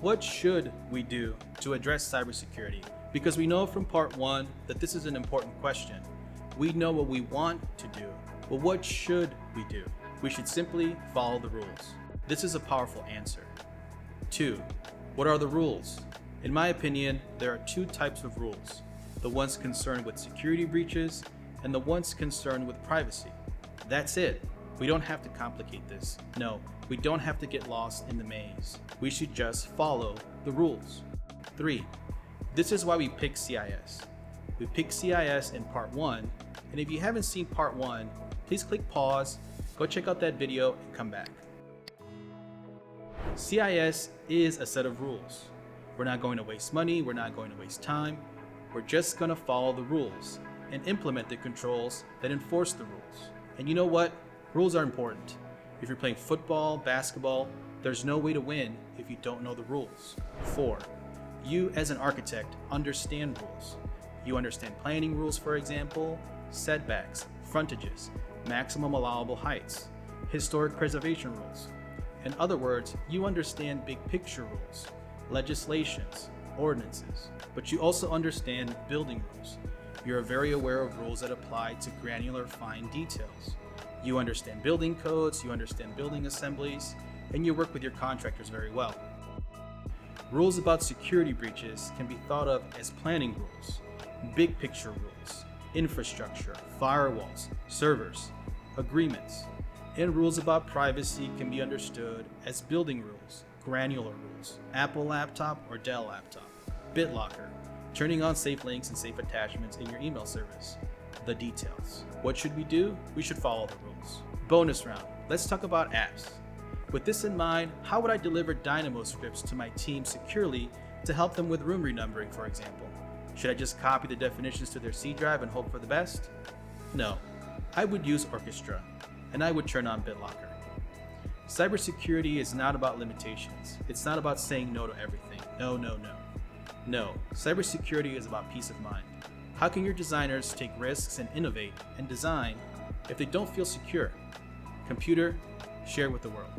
what should we do to address cybersecurity? Because we know from part one that this is an important question. We know what we want to do, but what should we do? We should simply follow the rules. This is a powerful answer. 2. What are the rules? In my opinion, there are two types of rules. The ones concerned with security breaches and the ones concerned with privacy. That's it. We don't have to complicate this. No, we don't have to get lost in the maze. We should just follow the rules. 3. This is why we picked CIS. We picked CIS in part 1, and if you haven't seen part 1, please click pause, go check out that video, and come back. CIS is a set of rules. We're not going to waste money, we're not going to waste time. We're just going to follow the rules and implement the controls that enforce the rules. And you know what? Rules are important. If you're playing football, basketball, there's no way to win if you don't know the rules. 4. You as an architect understand rules. You understand planning rules, for example, setbacks, frontages, maximum allowable heights, historic preservation rules. In other words, you understand big picture rules, legislations, ordinances, but you also understand building rules. You're very aware of rules that apply to granular fine details. You understand building codes, you understand building assemblies, and you work with your contractors very well. Rules about security breaches can be thought of as planning rules, big picture rules, infrastructure, firewalls, servers, agreements. And rules about privacy can be understood as building rules, granular rules, Apple laptop or Dell laptop, BitLocker, turning on safe links and safe attachments in your email service. The details. What should we do? We should follow the rules. Bonus round. Let's talk about apps. With this in mind, how would I deliver dynamo scripts to my team securely to help them with room renumbering, for example? Should I just copy the definitions to their C drive and hope for the best? No. I would use Orkestra, and I would turn on BitLocker. Cybersecurity is not about limitations. It's not about saying no to everything. No. No, cybersecurity is about peace of mind. How can your designers take risks and innovate and design if they don't feel secure? Computer, share with the world.